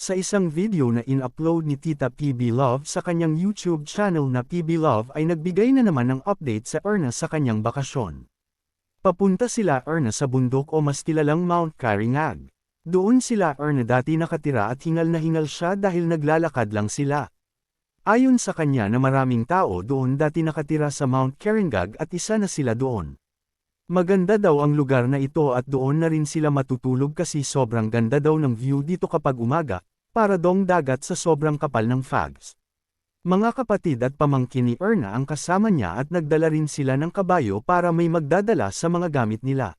Sa isang video na in-upload ni Tita PB Love sa kanyang YouTube channel na PB Love ay nagbigay na naman ng update sa Erna sa kanyang bakasyon. Papunta sila Erna sa bundok o mas kilalang Mount Karingag. Doon sila Erna dati nakatira at hingal na hingal siya dahil naglalakad lang sila. Ayon sa kanya na maraming tao doon dati nakatira sa Mount Karingag at isa na sila doon. Maganda daw ang lugar na ito at doon na rin sila matutulog kasi sobrang ganda daw ng view dito kapag umaga, para dong dagat sa sobrang kapal ng fogs. Mga kapatid at pamangkin ni Erna ang kasama niya at nagdala rin sila ng kabayo para may magdadala sa mga gamit nila.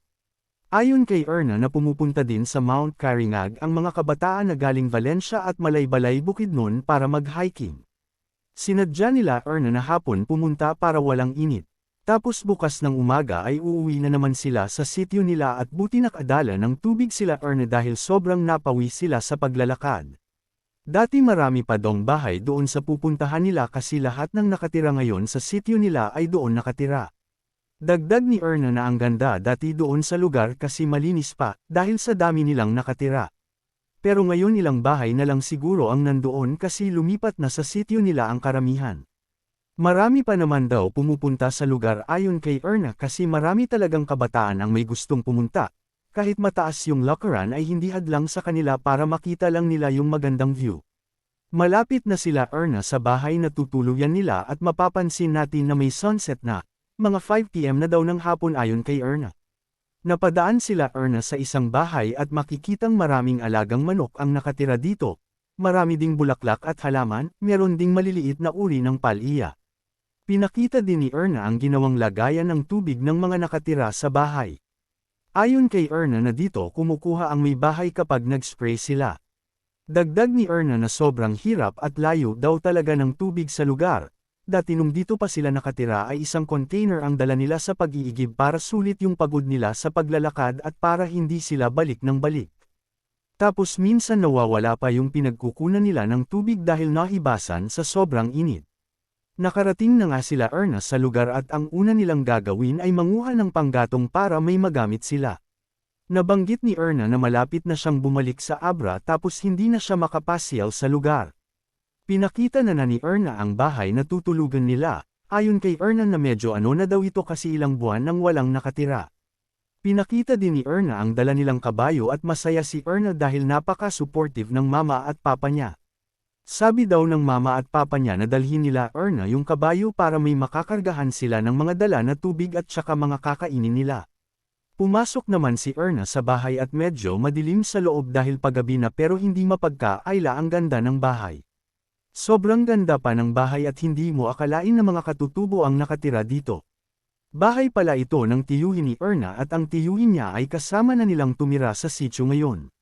Ayon kay Erna na pumupunta din sa Mount Karingag ang mga kabataan na galing Valencia at Malaybalay Bukidnon para mag-hiking. Sinadya nila Erna na hapon pumunta para walang init. Tapos bukas ng umaga ay uuwi na naman sila sa sityo nila at buti nakadala ng tubig sila Erna dahil sobrang napawi sila sa paglalakad. Dati marami pa dong bahay doon sa pupuntahan nila kasi lahat ng nakatira ngayon sa sityo nila ay doon nakatira. Dagdag ni Erna na ang ganda dati doon sa lugar kasi malinis pa dahil sa dami nilang nakatira. Pero ngayon ilang bahay na lang siguro ang nandoon kasi lumipat na sa sityo nila ang karamihan. Marami pa naman daw pumupunta sa lugar ayon kay Erna kasi marami talagang kabataan ang may gustong pumunta. Kahit mataas yung lakaran ay hindi hadlang sa kanila para makita lang nila yung magandang view. Malapit na sila Erna sa bahay na tutuluyan nila at mapapansin natin na may sunset na, mga 5 PM na daw ng hapon ayon kay Erna. Napadaan sila Erna sa isang bahay at makikitang maraming alagang manok ang nakatira dito. Marami ding bulaklak at halaman, meron ding maliliit na uri ng palya. Pinakita din ni Erna ang ginawang lagayan ng tubig ng mga nakatira sa bahay. Ayon kay Erna na dito kumukuha ang may bahay kapag nag-spray sila. Dagdag ni Erna na sobrang hirap at layo daw talaga ng tubig sa lugar. Dati nung dito pa sila nakatira ay isang container ang dala nila sa pag-iigib para sulit yung pagod nila sa paglalakad at para hindi sila balik ng balik. Tapos minsan nawawala pa yung pinagkukunan nila ng tubig dahil nahibasan sa sobrang init. Nakarating na nga sila Erna sa lugar at ang una nilang gagawin ay manguha ng panggatong para may magamit sila. Nabanggit ni Erna na malapit na siyang bumalik sa Abra tapos hindi na siya makapasyal sa lugar. Pinakita na ni Erna ang bahay na tutulugan nila, ayon kay Erna na medyo na daw ito kasi ilang buwan nang walang nakatira. Pinakita din ni Erna ang dala nilang kabayo at masaya si Erna dahil napaka-supportive ng mama at papa niya. Sabi daw ng mama at papa niya na dalhin nila Erna yung kabayo para may makakargahan sila ng mga dala na tubig at saka mga kakainin nila. Pumasok naman si Erna sa bahay at medyo madilim sa loob dahil paggabi na pero hindi mapagkaila ang ganda ng bahay. Sobrang ganda pa ng bahay at hindi mo akalain na mga katutubo ang nakatira dito. Bahay pala ito ng tiyuhin ni Erna at ang tiyuhin niya ay kasama na nilang tumira sa sitio ngayon.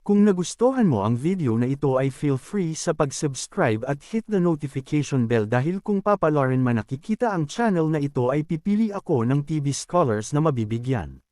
Kung nagustuhan mo ang video na ito ay feel free sa pag-subscribe at hit the notification bell dahil kung papalarin man nakikita ang channel na ito ay pipili ako ng TV Scholars na mabibigyan.